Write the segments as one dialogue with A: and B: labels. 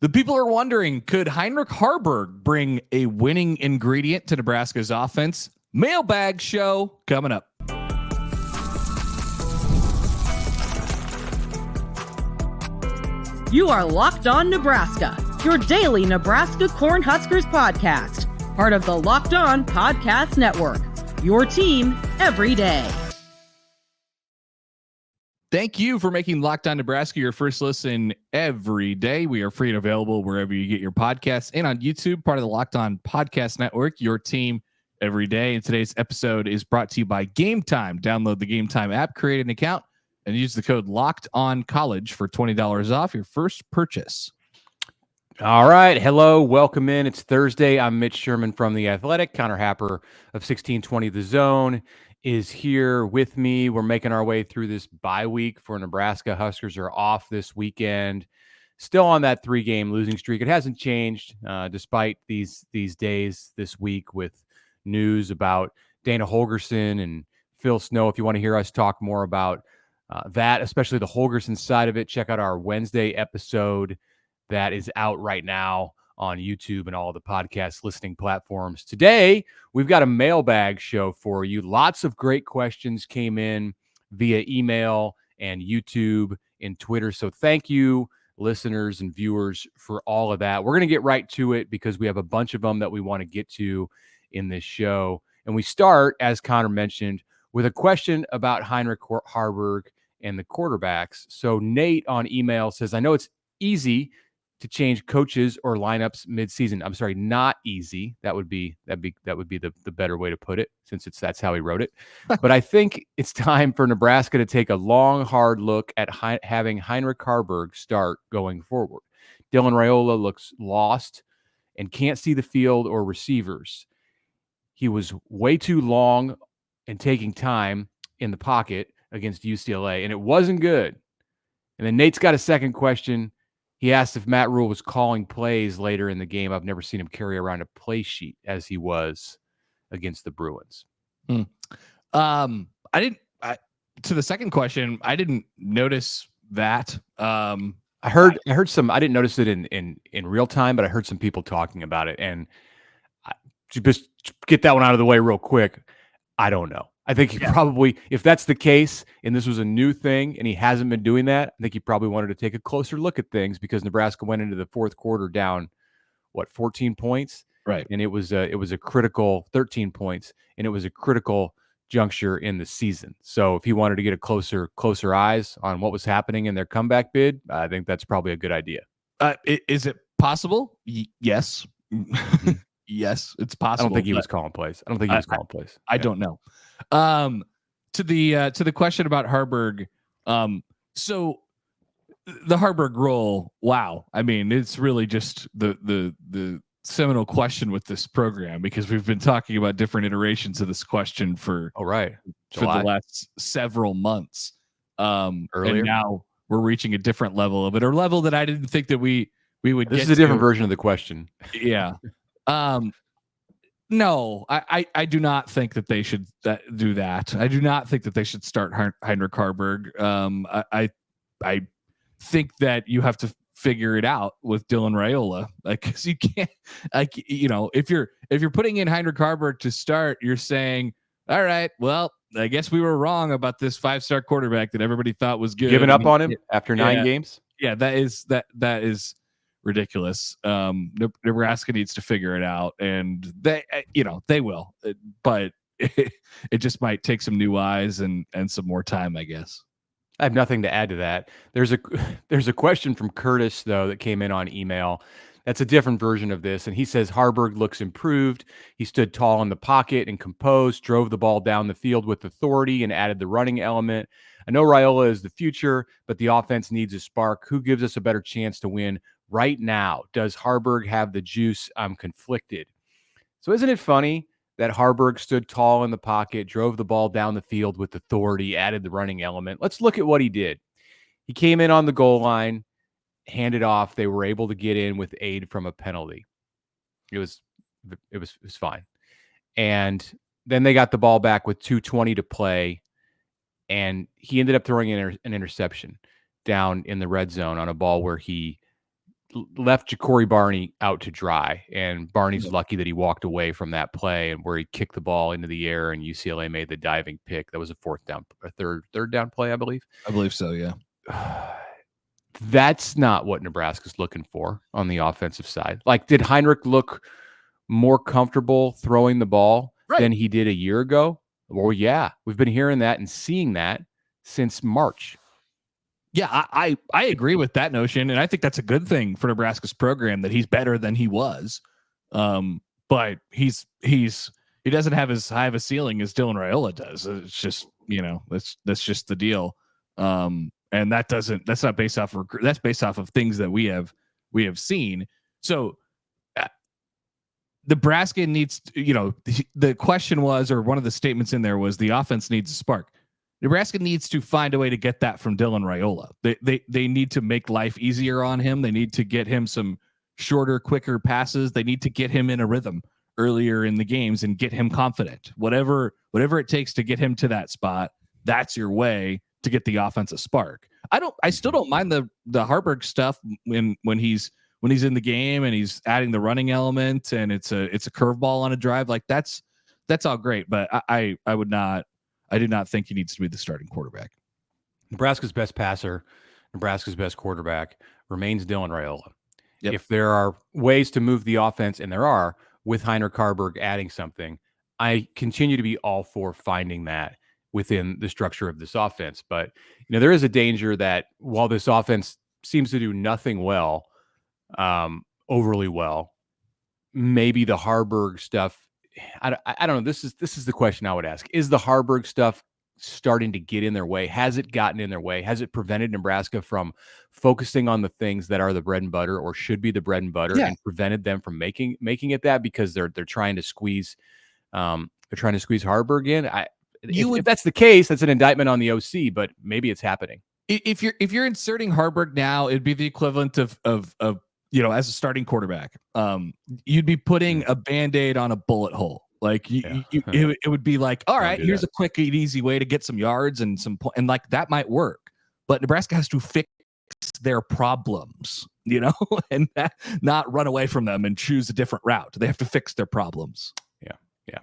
A: The people are wondering, could Heinrich Haarberg bring a winning ingredient to Nebraska's offense? Mailbag show coming up.
B: You are Locked On Nebraska, your daily Nebraska Cornhuskers podcast, part of the Locked On Podcast Network, your team every day.
A: Thank you for making Locked On Nebraska your first listen every day. We are free and available wherever you get your podcasts and on YouTube, part of the Locked On Podcast Network, your team every day. And today's episode is brought to you by Game Time. Download the Game Time app, create an account, and use the code LOCKEDONCollege for $20 off your first purchase.
C: All right. Hello. Welcome in. It's Thursday. I'm Mitch Sherman from The Athletic. Connor Happer of 1620 The Zone is here with me. We're making our way through this bye week for Nebraska. Huskers are off this weekend. Still on that 3-game losing streak. It hasn't changed despite these days this week with news about Dana Holgorsen and Phil Snow. If you want to hear us talk more about that, especially the Holgorsen side of it, check out our Wednesday episode that is out right now on YouTube and all the podcast listening platforms. Today, we've got a mailbag show for you. Lots of great questions came in via email and YouTube and Twitter. So thank you, listeners and viewers, for all of that. We're going to get right to it because we have a bunch of them that we want to get to in this show. And we start, as Connor mentioned, with a question about Heinrich Haarberg and the quarterbacks. So Nate on email says, I know it's easy to change coaches or lineups midseason. I'm sorry, not easy. That would be the better way to put it, since that's how he wrote it. But I think it's time for Nebraska to take a long, hard look at having Heinrich Haarberg start going forward. Dylan Raiola looks lost and can't see the field or receivers. He was way too long and taking time in the pocket against UCLA, and it wasn't good. And then Nate's got a second question. He asked if Matt Rhule was calling plays later in the game. I've never seen him carry around a play sheet as he was against the Bruins.
A: To the second question, I didn't notice that. I
C: heard some. I didn't notice it in real time, but I heard some people talking about it. And to just get that one out of the way real quick, I don't know. I think he probably, if that's the case, and this was a new thing, and he hasn't been doing that, I think he probably wanted to take a closer look at things because Nebraska went into the fourth quarter down, 14 points,
A: right?
C: And it was a critical 13 points, and it was a critical juncture in the season. So if he wanted to get a closer eyes on what was happening in their comeback bid, I think that's probably a good idea.
A: Is it possible? Yes. Yes, it's possible.
C: I don't think he was calling plays.
A: I don't know. To the question about Haarberg, so the Haarberg role, wow. I mean, it's really just the seminal question with this program, because we've been talking about different iterations of this question for the last several months. Earlier. And now we're reaching a different level of it, or level that I didn't think that we would.
C: This is a different version of the question.
A: Yeah. No, I do not think that they should do that. I do not think that they should start Heinrich Haarberg. I think that you have to figure it out with Dylan Raiola, because you can't, if you're putting in Heinrich Haarberg to start, you're saying, all right, well, I guess we were wrong about this 5-star quarterback that everybody thought was good.
C: Giving up on him after 9 games.
A: Yeah, that is ridiculous. Nebraska needs to figure it out, and they will, but it just might take some new eyes and some more time, I guess.
C: I have nothing to add to that. There's a question from Curtis, though, that came in on email. That's a different version of this, and he says Haarberg looks improved. He stood tall in the pocket and composed, drove the ball down the field with authority, and added the running element. I know Raiola is the future, but the offense needs a spark. Who gives us a better chance to win right now? Does Haarberg have the juice? I'm conflicted. So isn't it funny that Haarberg stood tall in the pocket, drove the ball down the field with authority, added the running element? Let's look at what he did. He came in on the goal line, handed off. They were able to get in with aid from a penalty. It was fine. And then they got the ball back with 2:20 to play, and he ended up throwing an interception down in the red zone on a ball where he left Ja'Cory Barney out to dry, and Barney's lucky that he walked away from that play and where he kicked the ball into the air and UCLA made the diving pick. That was a third down play, I believe.
A: I believe so. Yeah.
C: That's not what Nebraska's looking for on the offensive side. Like, did Heinrich look more comfortable throwing the ball than he did a year ago? Well, yeah, we've been hearing that and seeing that since March.
A: Yeah, I agree with that notion, and I think that's a good thing for Nebraska's program that he's better than he was. But he doesn't have as high of a ceiling as Dylan Raiola does. It's just, that's just the deal. And that's not based off of that's based off of things that we have seen. So Nebraska needs, the question was, or one of the statements in there was, the offense needs a spark. Nebraska needs to find a way to get that from Dylan Raiola. They need to make life easier on him. They need to get him some shorter, quicker passes. They need to get him in a rhythm earlier in the games and get him confident. Whatever it takes to get him to that spot, that's your way to get the offensive spark. I still don't mind the Haarberg stuff when he's in the game and he's adding the running element and it's a curveball on a drive. Like that's all great, but I do not think he needs to be the starting quarterback.
C: Nebraska's best passer, Nebraska's best quarterback remains Dylan Raiola.
A: Yep.
C: If there are ways to move the offense, and there are, with Heinrich Haarberg adding something, I continue to be all for finding that within the structure of this offense. But there is a danger that while this offense seems to do nothing well, overly well, maybe the Haarberg stuff. I don't know. This is the question I would ask. Is the Haarberg stuff starting to get in their way? Has it gotten in their way? Has it prevented Nebraska from focusing on the things that are the bread and butter, or should be the bread and butter, and prevented them from making it that because they're trying to squeeze Haarberg in? If that's the case, that's an indictment on the OC, but maybe it's happening.
A: If you're inserting Haarberg now, it'd be the equivalent of as a starting quarterback, you'd be putting a Band-Aid on a bullet hole. Like it would be like, all right, here's a quick and easy way to get some yards and and like that might work, but Nebraska has to fix their problems, and not run away from them and choose a different route. They have to fix their problems.
C: Yeah.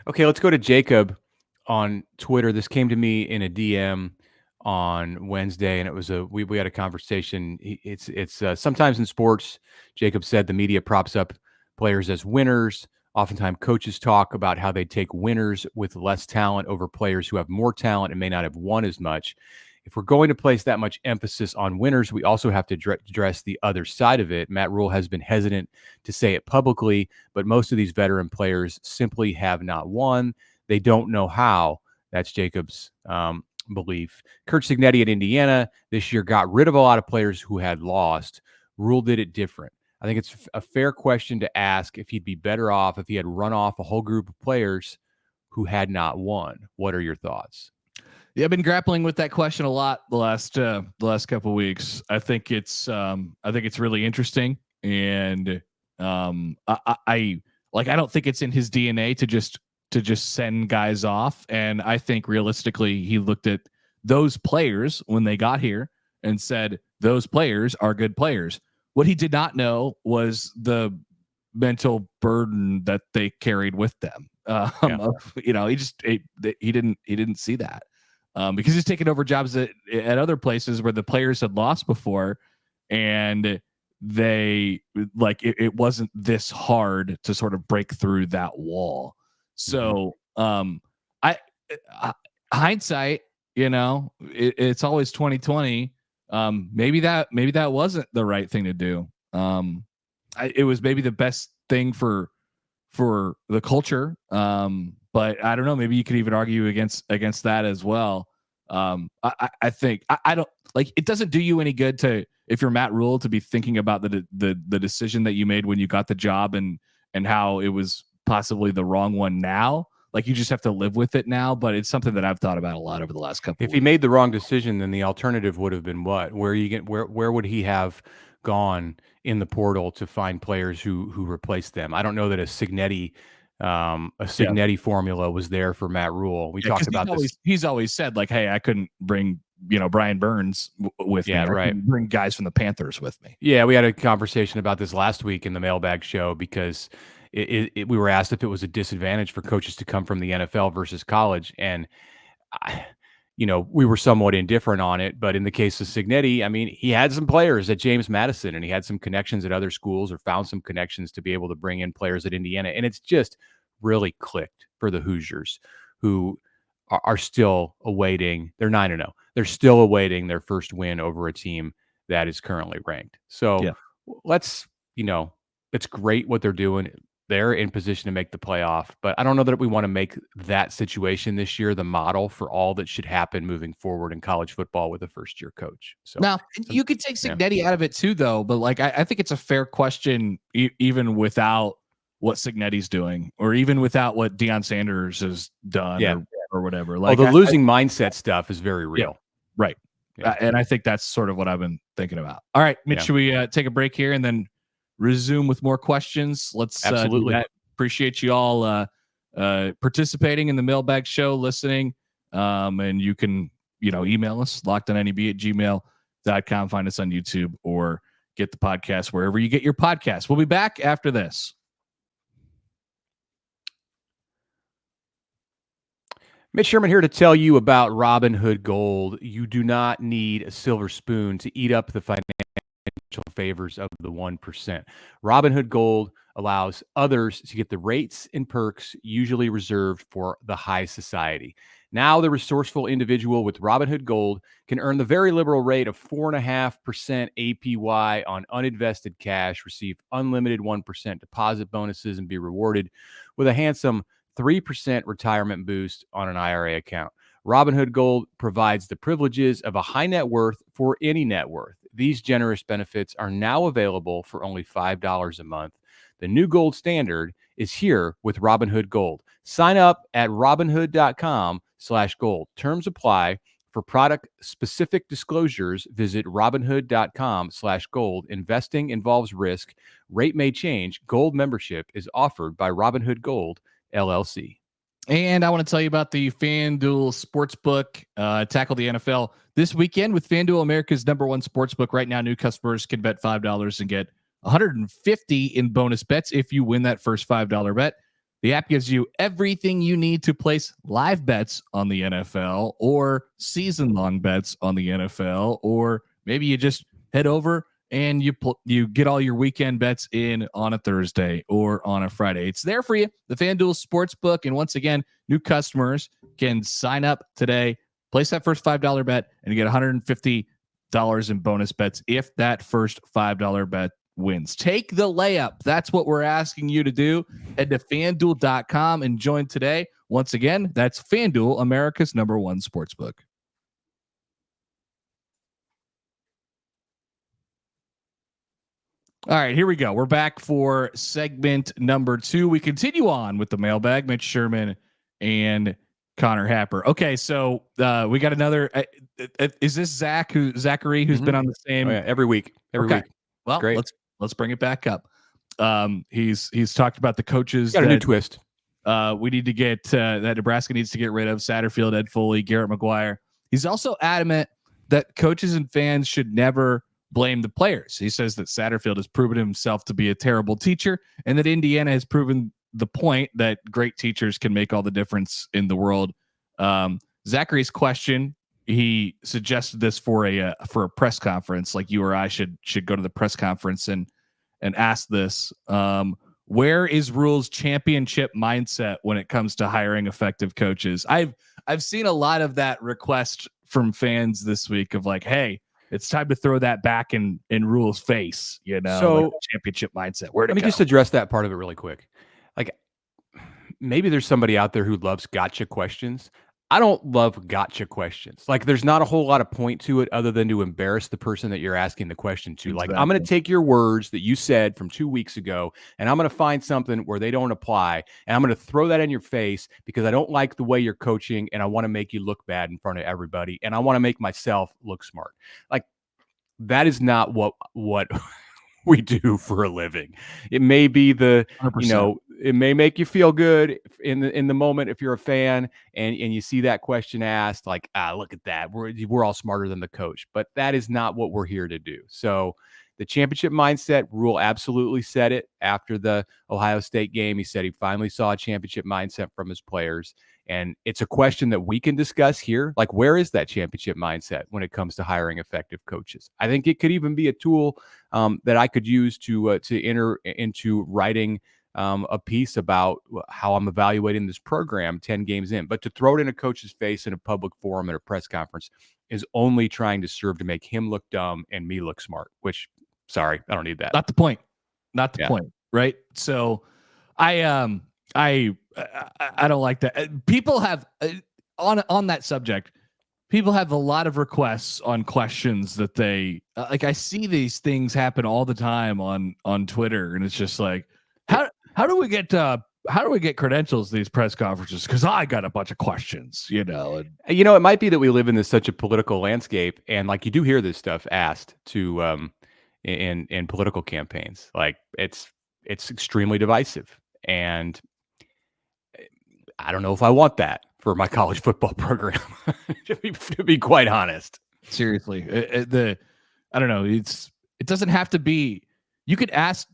C: Okay, let's go to Jacob on Twitter. This came to me in a DM on Wednesday, and it was we had a conversation. It's sometimes in sports, Jacob said, the media props up players as winners. Oftentimes coaches talk about how they take winners with less talent over players who have more talent and may not have won as much. If we're going to place that much emphasis on winners, we also have to address the other side of it. Matt Rhule has been hesitant to say it publicly, but most of these veteran players simply have not won. They don't know how. That's Jacob's belief. Kurt Cignetti at Indiana this year got rid of a lot of players who had lost. Rhule did it different. I think it's a fair question to ask if he'd be better off if he had run off a whole group of players who had not won. What are your thoughts?
A: Yeah, I've been grappling with that question a lot the last couple of weeks. I think it's really interesting, and I don't think it's in his DNA to just send guys off. And I think realistically, he looked at those players when they got here and said, those players are good players. What he did not know was the mental burden that they carried with them. He didn't see that because he's taken over jobs at other places where the players had lost before, and it wasn't this hard to sort of break through that wall. So, hindsight, it's always 2020. Maybe that wasn't the right thing to do. It was maybe the best thing for the culture. But I don't know, maybe you could even argue against that as well. I think I don't like, it doesn't do you any good if you're Matt Rhule, to be thinking about the decision that you made when you got the job and how it was possibly the wrong one now. Like, you just have to live with it now, but it's something that I've thought about a lot over the last couple.
C: If he made the wrong decision, then the alternative would have been what? Where would he have gone in the portal to find players who replaced them? I don't know that a Cignetti formula was there for Matt Rhule. We talked about this.
A: He's always said, like, hey, I couldn't bring Brian Burns with me.
C: Right.
A: I can bring guys from the Panthers with me.
C: Yeah, we had a conversation about this last week in the mailbag show because we were asked if it was a disadvantage for coaches to come from the NFL versus college, and we were somewhat indifferent on it. But in the case of Cignetti, I mean, he had some players at James Madison, and he had some connections at other schools, or found some connections to be able to bring in players at Indiana, and it's just really clicked for the Hoosiers, who are still awaiting. They're 9-0. They're still awaiting their first win over a team that is currently ranked. So let's, it's great what they're doing. They're in position to make the playoff, but I don't know that we want to make that situation this year the model for all that should happen moving forward in college football with a first-year coach. So
A: now you could take Cignetti out of it too, though. But like, I think it's a fair question, even without what Cignetti's doing, or even without what Deion Sanders has done, or whatever. Like,
C: the losing mindset stuff is very real.
A: Yeah, right. Yeah. And I think that's sort of what I've been thinking about. All right, Mitch, should we take a break here and then resume with more questions? Let's
C: absolutely.
A: Appreciate you all participating in the mailbag show, listening. And you can, email us, lockedonneb@gmail.com. Find us on YouTube, or get the podcast wherever you get your podcasts. We'll be back after this.
C: Mitch Sherman here to tell you about Robinhood Gold. You do not need a silver spoon to eat up the financial favors of the 1%. Robinhood Gold allows others to get the rates and perks usually reserved for the high society. Now, the resourceful individual with Robinhood Gold can earn the very liberal rate of 4.5% APY on uninvested cash, receive unlimited 1% deposit bonuses, and be rewarded with a handsome 3% retirement boost on an IRA account. Robinhood Gold provides the privileges of a high net worth for any net worth. These generous benefits are now available for only $5 a month. The new gold standard is here with Robinhood Gold. Sign up at robinhood.com/gold. Terms apply. For product-specific disclosures, visit robinhood.com/gold. Investing involves risk. Rate may change. Gold membership is offered by Robinhood Gold, LLC.
A: And I want to tell you about the FanDuel Sportsbook. Tackle the NFL this weekend with FanDuel, America's #1 sportsbook. Right now, new customers can bet $5 and get $150 in bonus bets if you win that first $5 bet. The app gives you everything you need to place live bets on the NFL, or season-long bets on the NFL, or maybe you just head over and you get all your weekend bets in on a Thursday or on a Friday. It's there for you, the FanDuel Sportsbook. And once again, new customers can sign up today, place that first $5 bet, and you get $150 in bonus bets if that first $5 bet wins. Take the layup. That's what we're asking you to do. Head to FanDuel.com and join today. Once again, that's FanDuel, America's #1 sportsbook. All right, here we go. We're back for segment number 2. We continue on with the mailbag, Mitch Sherman and Connor Happer. Okay, so we got another. Is this Zachary who's been on the same
C: every week? Every week.
A: Well,
C: great.
A: Let's bring it back up. He's talked about the coaches.
C: Got a new twist.
A: We need to get that Nebraska needs to get rid of: Satterfield, Ed Foley, Garrett McGuire. He's also adamant that coaches and fans should never blame the players. He says that Satterfield has proven himself to be a terrible teacher, and that Indiana has proven the point that great teachers can make all the difference in the world. Zachary's question, he suggested this for a press conference, like you or I should go to the press conference and ask this. Where is Rhule's championship mindset when it comes to hiring effective coaches? I've seen a lot of that request from fans this week of like, hey, it's time to throw that back in Rhule's face,
C: So
A: like championship mindset.
C: Let me just address that part of it really quick. Like, maybe there's somebody out there who loves gotcha questions. I don't love gotcha questions. Like, there's not a whole lot of point to it other than to embarrass the person that you're asking the question to.
A: Exactly.
C: Like, I'm going to take your words that you said from 2 weeks ago, and I'm going to find something where they don't apply, and I'm going to throw that in your face because I don't like the way you're coaching, and I want to make you look bad in front of everybody, and I want to make myself look smart. Like, that is not what we do for a living. It may be the
A: 100%.
C: it may make you feel good in the moment if you're a fan and you see that question asked, like, look at that. We're all smarter than the coach. But that is not what we're here to do. So the championship mindset, Rhule absolutely said it after the Ohio State game. He said he finally saw a championship mindset from his players. And it's a question that we can discuss here. Like, where is that championship mindset when it comes to hiring effective coaches? I think it could even be a tool that I could use to enter into writing a piece about how I'm evaluating this program 10 games in. But to throw it in a coach's face in a public forum at a press conference is only trying to serve to make him look dumb and me look smart, which, sorry, I don't need that.
A: Not the point. Not the point, right? So I don't like that. People have on that subject, people have a lot of requests on questions that they like. I see these things happen all the time on Twitter, and it's just like, how do we get credentials to these press conferences? Because I got a bunch of questions,
C: you know. It might be that we live in such a political landscape, and like you do hear this stuff asked to in political campaigns. Like it's extremely divisive, and I don't know if I want that for my college football program, to be quite honest.
A: Seriously, I don't know. It doesn't have to be. You can ask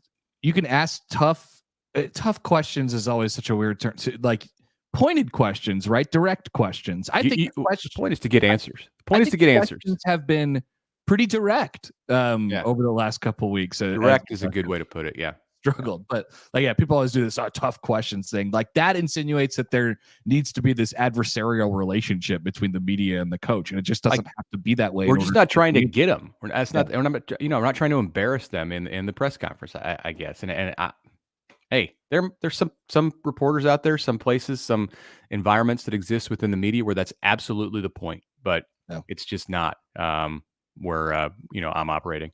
A: tough questions is always such a weird term. Like pointed questions, right? Direct questions. I think
C: the point is to get answers. The point is to get answers.
A: Have been pretty direct over the last couple of weeks.
C: Direct is a good way to put it. Yeah.
A: Struggled, but like, people always do this tough questions thing. Like that insinuates that there needs to be this adversarial relationship between the media and the coach, and it just doesn't have to be that way.
C: We're just not trying to get them. I'm not trying to embarrass them in the press conference. I guess, hey, there's some reporters out there, some places, some environments that exist within the media where that's absolutely the point, but it's just not where I'm operating.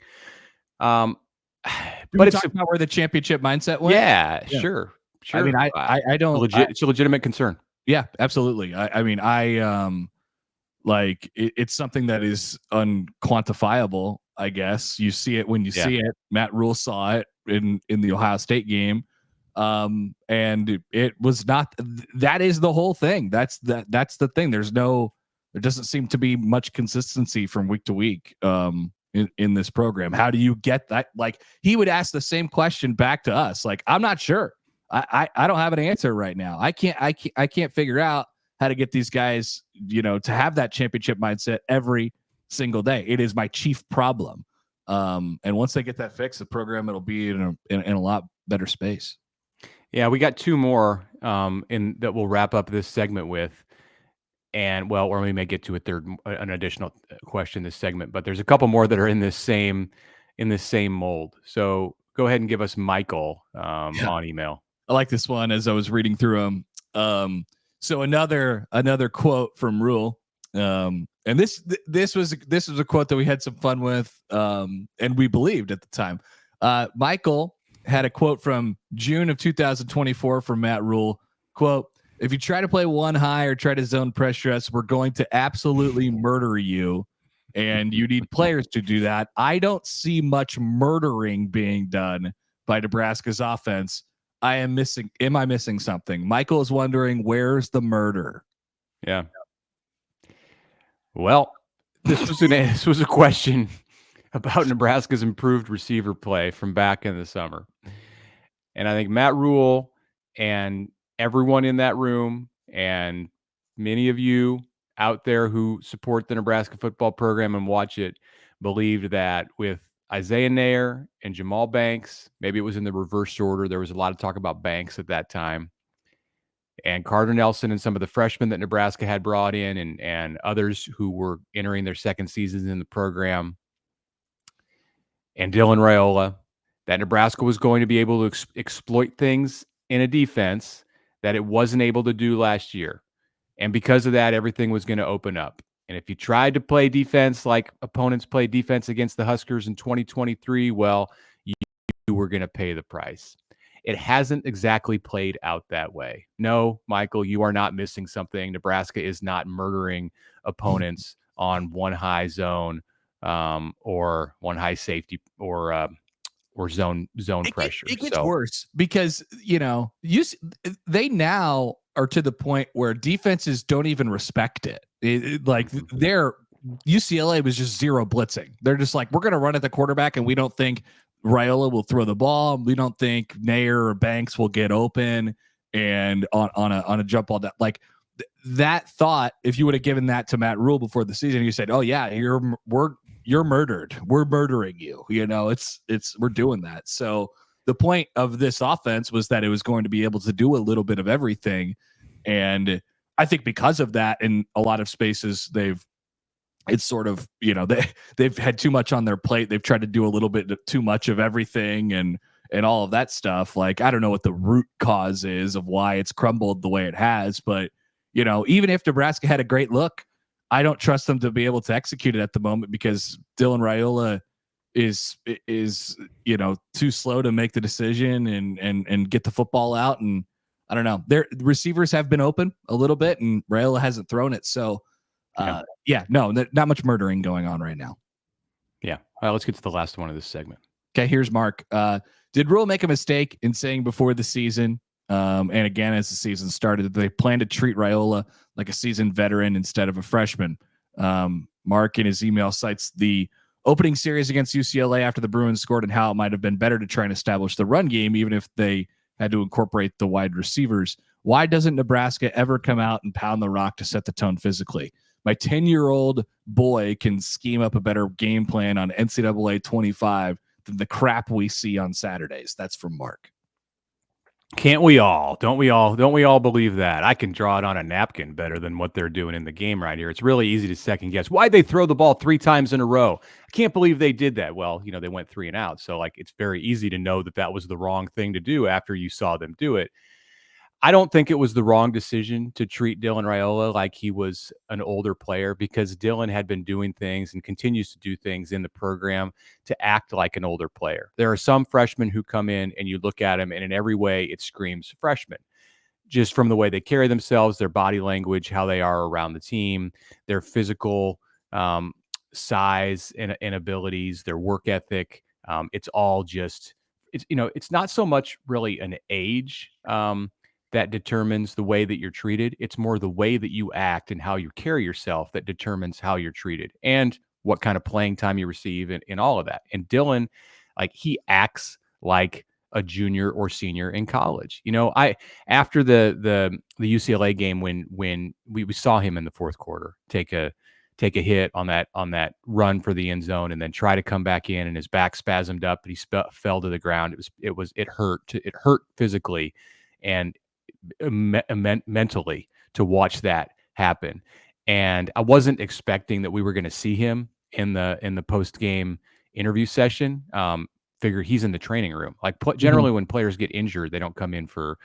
A: But it's about where the championship mindset went.
C: Yeah, sure.
A: I mean, I don't.
C: It's a legitimate concern.
A: Yeah, absolutely. It's something that is unquantifiable. I guess you see it when you see it. Matt Rhule saw it in the Ohio State game, and it was not. That is the whole thing. That's the thing. There doesn't seem to be much consistency from week to week. In this program, how do you get that? Like he would ask the same question back to us. Like, I'm not sure. I don't have an answer right now. I can't figure out how to get these guys, to have that championship mindset every single day. It is my chief problem. And once they get that fixed, the program, it'll be in a lot better space.
C: Yeah. We got two more that we'll wrap up this segment with. And or we may get to an additional question this segment, but there's a couple more that are in this same mold. So go ahead and give us Michael on email.
A: I like this one as I was reading through them. So another quote from Rhule, and this was a quote that we had some fun with, and we believed at the time. Michael had a quote from June of 2024 from Matt Rhule. Quote: "If you try to play one high or try to zone pressure us, we're going to absolutely murder you, and you need players to do that. I don't see much murdering being done by Nebraska's offense. Am I missing something?" Michael is wondering, where's the murder?
C: Yeah. Well, this was a question about Nebraska's improved receiver play from back in the summer. And I think Matt Rhule and everyone in that room and many of you out there who support the Nebraska football program and watch it believed that with Isaiah Nair and Jamal Banks, maybe it was in the reverse order. There was a lot of talk about Banks at that time, and Carter Nelson and some of the freshmen that Nebraska had brought in and others who were entering their second seasons in the program, and Dylan Raiola, that Nebraska was going to be able to exploit things in a defense that it wasn't able to do last year. And because of that, everything was going to open up. And if you tried to play defense like opponents played defense against the Huskers in 2023, well, you were going to pay the price. It hasn't exactly played out that way. No, Michael, you are not missing something. Nebraska is not murdering opponents on one high zone or one high safety or zone pressure.
A: It gets worse because, they now are to the point where defenses don't even respect it. Their UCLA was just zero blitzing. They're just like, we're going to run at the quarterback, and we don't think Raiola will throw the ball. We don't think Nair or Banks will get open and on a jump ball. That thought, if you would have given that to Matt Rhule before the season, you said, "Oh yeah, you're murdered. We're murdering you." We're doing that. So the point of this offense was that it was going to be able to do a little bit of everything, and I think because of that, in a lot of spaces, they've had too much on their plate. They've tried to do a little bit too much of everything and all of that stuff. I don't know what the root cause is of why it's crumbled the way it has, but even if Nebraska had a great look, I don't trust them to be able to execute it at the moment because Dylan Raiola is too slow to make the decision and get the football out. And I don't know, their receivers have been open a little bit and Raiola hasn't thrown it. So not much murdering going on right now.
C: Yeah. All right, let's get to the last one of this segment.
A: Okay, here's Mark. Did Rhule make a mistake in saying before the season, and again as the season started, that they plan to treat Raiola like a seasoned veteran instead of a freshman? Mark in his email cites the opening series against UCLA after the Bruins scored and how it might have been better to try and establish the run game, even if they had to incorporate the wide receivers. Why doesn't Nebraska ever come out and pound the rock to set the tone physically? My 10-year-old boy can scheme up a better game plan on NCAA 25 than the crap we see on Saturdays. That's from Mark.
C: Can't we all? Don't we all believe that? I can draw it on a napkin better than what they're doing in the game right here. It's really easy to second guess. Why'd they throw the ball 3 times in a row? I can't believe they did that. Well, they went 3 and out. So it's very easy to know that was the wrong thing to do after you saw them do it. I don't think it was the wrong decision to treat Dylan Raiola like he was an older player, because Dylan had been doing things and continues to do things in the program to act like an older player. There are some freshmen who come in and you look at them and in every way it screams freshman, just from the way they carry themselves, their body language, how they are around the team, their physical size and abilities, their work ethic. It's all just, it's not so much really an age that determines the way that you're treated. It's more the way that you act and how you carry yourself that determines how you're treated and what kind of playing time you receive and all of that. And Dylan, he acts like a junior or senior in college. After the UCLA game, when we saw him in the fourth quarter take a hit on that run for the end zone and then try to come back in, and his back spasmed up and he fell to the ground. It hurt physically and mentally to watch that happen. And I wasn't expecting that we were going to see him in the post game interview session. Figure he's in the training room. Generally when players get injured, they don't come in for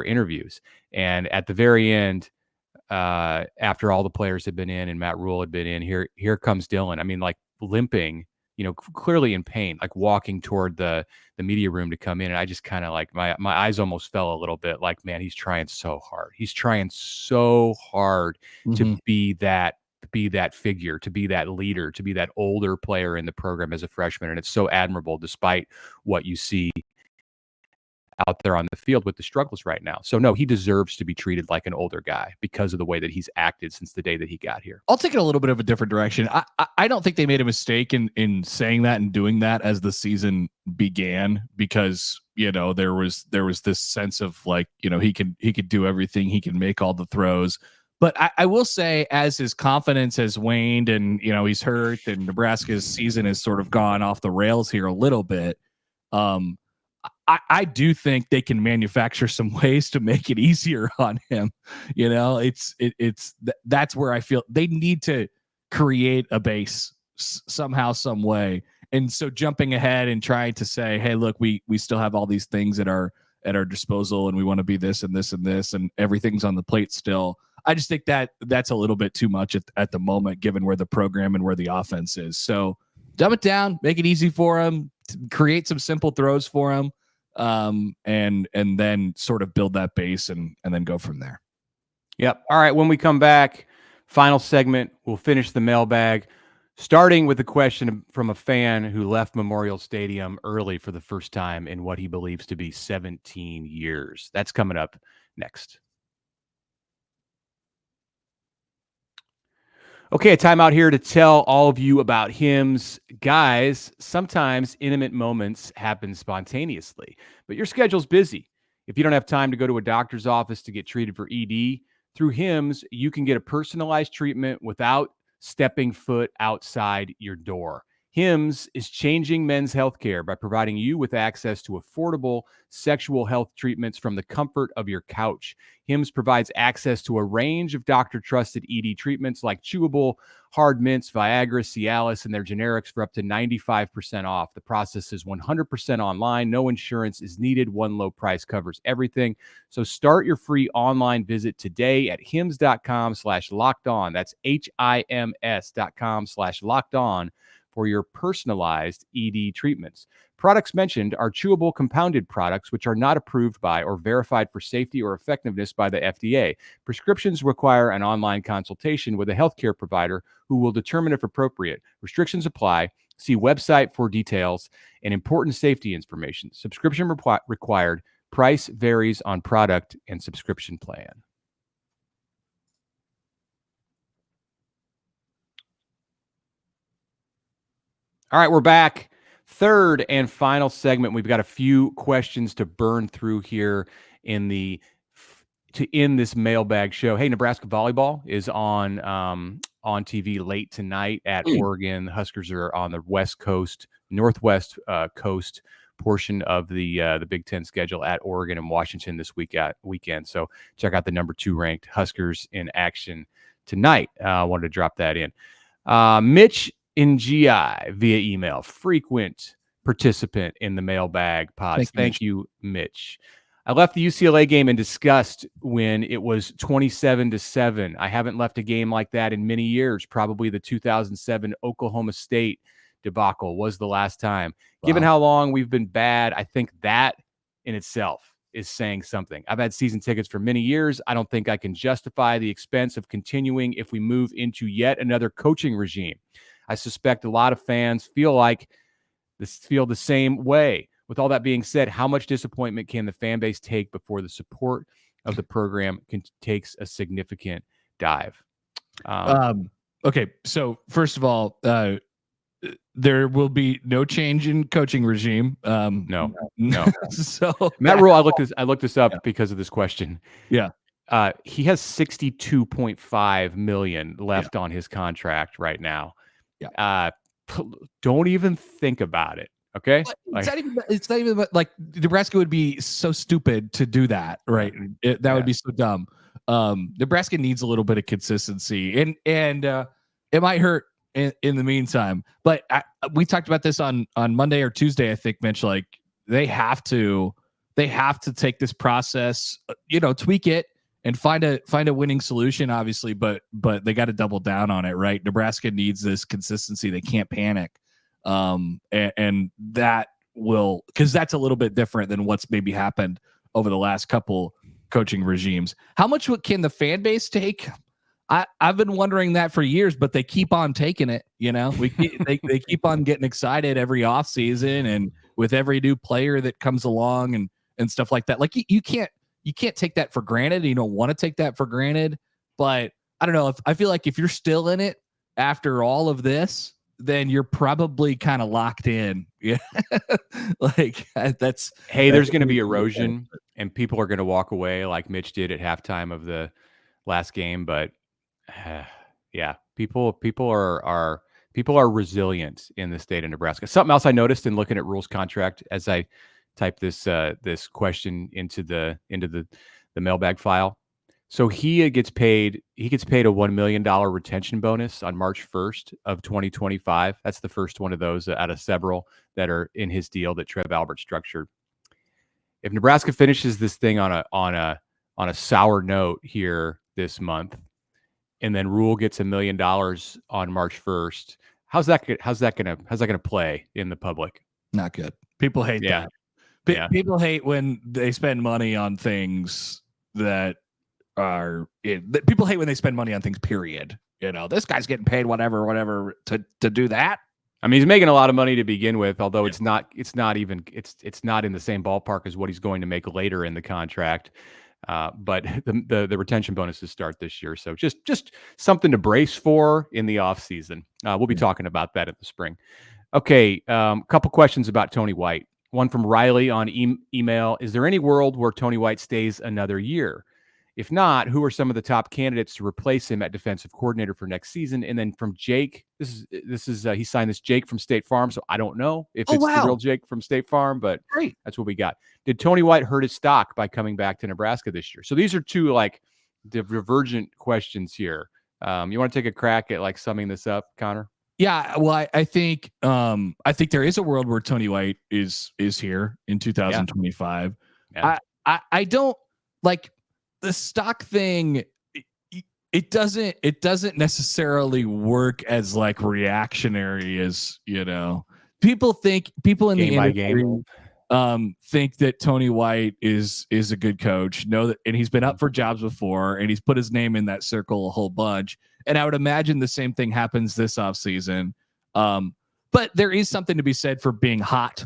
C: interviews. And at the very end, after all the players had been in and Matt Rhule had been in, here comes Dylan. I mean, limping, clearly in pain, walking toward the media room to come in. And I just kind of my eyes almost fell a little bit. Man, he's trying so hard. He's trying so hard to be that figure, to be that leader, to be that older player in the program as a freshman. And it's so admirable despite what you see out there on the field with the struggles right now. So no, he deserves to be treated like an older guy because of the way that he's acted since the day that he got here.
A: I'll take it a little bit of a different direction. I don't think they made a mistake in saying that and doing that as the season began, because there was this sense of he could do everything, he can make all the throws. But I will say, as his confidence has waned and he's hurt and Nebraska's season has sort of gone off the rails here a little bit, I do think they can manufacture some ways to make it easier on him. That's where I feel they need to create a base somehow, some way. And so jumping ahead and trying to say, hey, look, we still have all these things at our disposal and we want to be this and this and this and everything's on the plate still. I just think that's a little bit too much at the moment, given where the program and where the offense is. So dumb it down, make it easy for him, create some simple throws for him. And then sort of build that base and then go from there.
C: Yep. All right. When we come back, final segment, we'll finish the mailbag. Starting with a question from a fan who left Memorial Stadium early for the first time in what he believes to be 17 years. That's coming up next. Okay, a timeout here to tell all of you about Hims. Guys, sometimes intimate moments happen spontaneously, but your schedule's busy. If you don't have time to go to a doctor's office to get treated for ED, through Hims, you can get a personalized treatment without stepping foot outside your door. Hims is changing men's healthcare by providing you with access to affordable sexual health treatments from the comfort of your couch. Hims provides access to a range of doctor-trusted ED treatments like chewable, hard mints, Viagra, Cialis, and their generics for up to 95% off. The process is 100% online. No insurance is needed. One low price covers everything. So start your free online visit today at hims.com/lockedon. That's HIMS.com/lockedon for your personalized ED treatments. Products mentioned are chewable compounded products which are not approved by or verified for safety or effectiveness by the FDA. Prescriptions require an online consultation with a healthcare provider who will determine if appropriate. Restrictions apply. See website for details and important safety information. Subscription required. Price varies on product and subscription plan. All right, we're back. Third and final segment. We've got a few questions to burn through here to end this mailbag show. Hey, Nebraska volleyball is on TV late tonight at Oregon. The Huskers are on the West Coast, Northwest coast portion of the Big Ten schedule at Oregon and Washington this weekend. So check out the number 2 ranked Huskers in action tonight. I wanted to drop that in. Mitch in GI via email, frequent participant in the mailbag pods. Thank you, Mitch. I left the UCLA game in disgust when it was 27-7. I haven't left a game like that in many years. Probably the 2007 Oklahoma State debacle was the last time. Wow. Given how long we've been bad, I think that in itself is saying something. I've had season tickets for many years. I don't think I can justify the expense of continuing if we move into yet another coaching regime. I suspect a lot of fans feel the same way. With all that being said, how much disappointment can the fan base take before the support of the program takes a significant dive?
A: Okay, so first of all, there will be no change in coaching regime.
C: No.
A: So
C: Matt Rhule, I looked this up because of this question.
A: Yeah.
C: He has $62.5 million left on his contract right now.
A: Yeah.
C: Don't even think about it. Okay.
A: It's not even like Nebraska would be so stupid to do that. Right. That would be so dumb. Nebraska needs a little bit of consistency and it might hurt in the meantime, but we talked about this on Monday or Tuesday, I think, Mitch, like they have to take this process, tweak it and find a winning solution, obviously, but they got to double down on it, right? Nebraska needs this consistency. They can't panic. And that will, because that's a little bit different than what's maybe happened over the last couple coaching regimes. How much can the fan base take? I've been wondering that for years, but they keep on taking it. They keep on getting excited every offseason and with every new player that comes along and stuff like that. Like you can't take that for granted. You don't want to take that for granted, but I don't know. I feel like if you're still in it after all of this, then you're probably kind of locked in. Yeah.
C: There's going to be erosion and people are going to walk away like Mitch did at halftime of the last game. But people are resilient in the state of Nebraska. Something else I noticed in looking at Rhule's contract as I type this question into the mailbag file. So he gets paid a $1 million retention bonus on March 1st of 2025. That's the first one of those out of several that are in his deal that Trev Albert structured. If Nebraska finishes this thing on a sour note here this month, and then Rhule gets $1 million on March 1st, how's that gonna play in the public?
A: Not good. People hate that. People hate when they spend money on things that are people hate when they spend money on things, period. This guy's getting paid whatever to do that.
C: I mean, he's making a lot of money to begin with, although it's not in the same ballpark as what he's going to make later in the contract. But the retention bonuses start this year. So just something to brace for in the offseason. We'll be talking about that in the spring. Okay. Couple questions about Tony White. One from Riley on email. Is there any world where Tony White stays another year? If not, who are some of the top candidates to replace him at defensive coordinator for next season? And then from Jake, this is he signed this Jake from State Farm, so I don't know if it's the real Jake from State Farm, but
A: great.
C: That's what we got. Did Tony White hurt his stock by coming back to Nebraska this year? So these are two divergent questions here. You want to take a crack at summing this up, Connor?
A: Yeah, well, I think there is a world where Tony White is here in 2025. Yeah. I don't like the stock thing. It doesn't necessarily work as reactionary as people in the industry think that Tony White is a good coach. Know that, and he's been up for jobs before, and he's put his name in that circle a whole bunch. And I would imagine the same thing happens this offseason. But there is something to be said for being hot.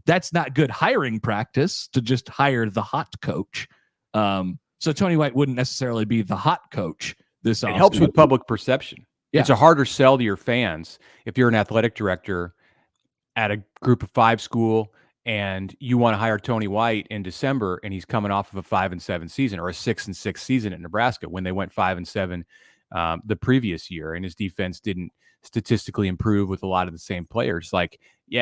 A: That's not good hiring practice to just hire the hot coach. So Tony White wouldn't necessarily be the hot coach this offseason.
C: It helps with public perception.
A: Yeah.
C: It's a harder sell to your fans if you're an athletic director at a group of 5 school and you want to hire Tony White in December and he's coming off of a 5-7 season or a 6-6 season at Nebraska when they went 5-7 the previous year and his defense didn't statistically improve with a lot of the same players.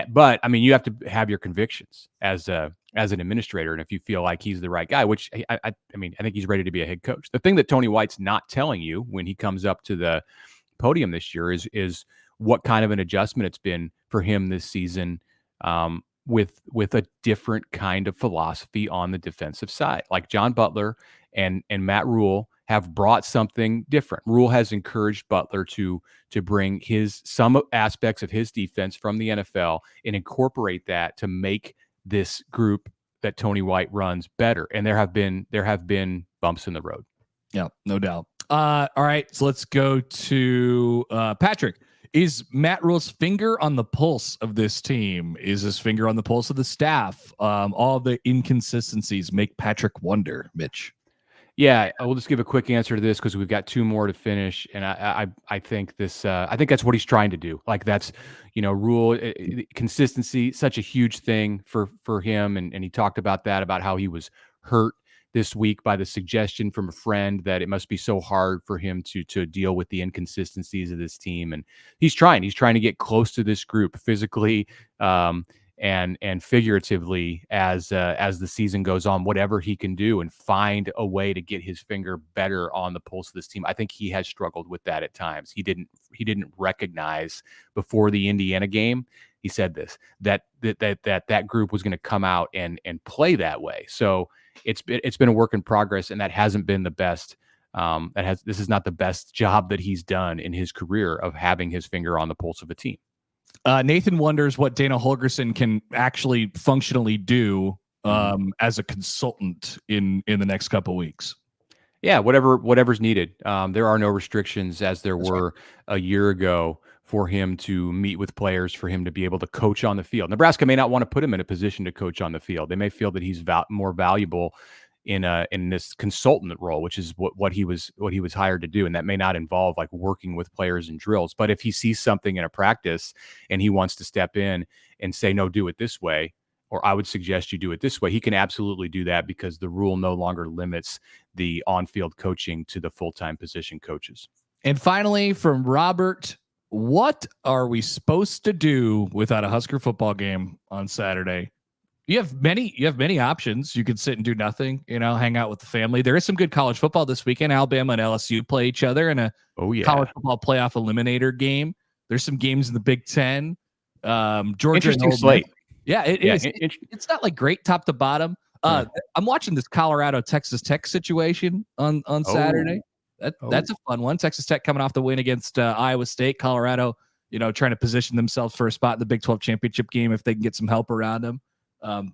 C: But I mean, you have to have your convictions as an administrator. And if you feel like he's the right guy, which I think he's ready to be a head coach. The thing that Tony White's not telling you when he comes up to the podium this year is what kind of an adjustment it's been for him this season with a different kind of philosophy on the defensive side. Like John Butler and Matt Rhule have brought something different. Rhule has encouraged Butler to bring some aspects of his defense from the NFL and incorporate that to make this group that Tony White runs better. And there have been bumps in the road.
A: Yeah, no doubt. All right, so let's go to Patrick. Is Matt Rhule's finger on the pulse of this team? Is his finger on the pulse of the staff? All the inconsistencies make Patrick wonder, Mitch.
C: Yeah, I will just give a quick answer to this because we've got 2 more to finish, and I think this. I think that's what he's trying to do. That's Rhule consistency, such a huge thing for him, and he talked about that, about how he was hurt this week by the suggestion from a friend that it must be so hard for him to deal with the inconsistencies of this team, and he's trying to get close to this group physically and figuratively as the season goes on, whatever he can do and find a way to get his finger better on the pulse of this team. I think he has struggled with that at times. He didn't recognize before the Indiana game. He said this, that group was going to come out and play that way. So it's been a work in progress, and that hasn't been the best. This is not the best job that he's done in his career of having his finger on the pulse of a team.
A: Nathan wonders what Dana Holgerson can actually functionally do as a consultant in the next couple of weeks.
C: Yeah, whatever's needed. There are no restrictions as there were a year ago for him to meet with players, for him to be able to coach on the field. Nebraska may not want to put him in a position to coach on the field. They may feel that he's more valuable in this consultant role, which is what he was hired to do, and that may not involve working with players in drills. But if he sees something in a practice and he wants to step in and say, no, do it this way, or I would suggest you do it this way, he can absolutely do that because the rule no longer limits the on-field coaching to the full-time position coaches.
A: And finally, from Robert, what are we supposed to do without a Husker football game on Saturday? You have many options. You could sit and do nothing, hang out with the family. There is some good college football this weekend. Alabama and LSU play each other in a college football playoff eliminator game. There's some games in the Big Ten. Georgia
C: interesting slate.
A: Yeah, it's not great top to bottom. I'm watching this Colorado Texas Tech situation on Saturday. That's a fun one. Texas Tech coming off the win against Iowa State. Colorado, trying to position themselves for a spot in the Big 12 championship game if they can get some help around them.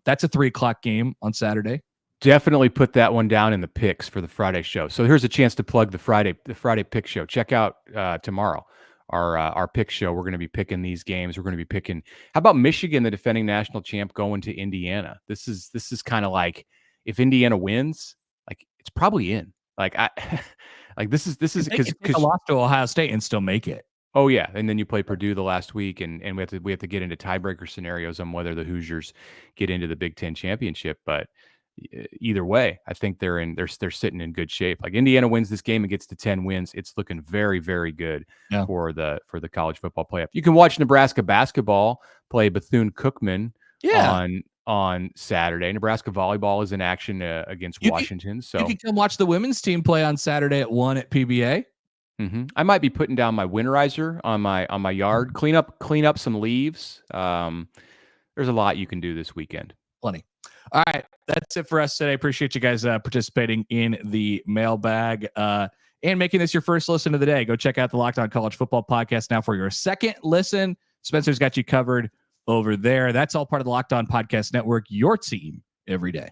A: That's a 3:00 game on Saturday.
C: Definitely put that one down in the picks for the Friday show. So here's a chance to plug the Friday pick show. Check out tomorrow our pick show. We're going to be picking these games. We're going to be picking. How about Michigan, the defending national champ, going to Indiana? This is kind of like if Indiana wins, like it's probably in. Like I like this is because
A: a loss to Ohio State and still make it.
C: Oh yeah, and then you play Purdue the last week, and we have to get into tiebreaker scenarios on whether the Hoosiers get into the Big Ten championship. But either way, I think they're sitting in good shape. Like Indiana wins this game and gets to 10 wins, it's looking very, very good for the college football playoff. You can watch Nebraska basketball play Bethune-Cookman on Saturday. Nebraska volleyball is in action against Washington. So
A: you can come watch the women's team play on Saturday at 1 at PBA.
C: Mm-hmm. I might be putting down my winterizer on my yard, clean up some leaves. There's a lot you can do this weekend.
A: Plenty. All right, that's it for us today. Appreciate you guys participating in the mailbag and making this your first listen of the day. Go check out the Locked On College Football podcast now for your second listen. Spencer's got you covered over there. That's all part of the Locked On Podcast Network, your team every day.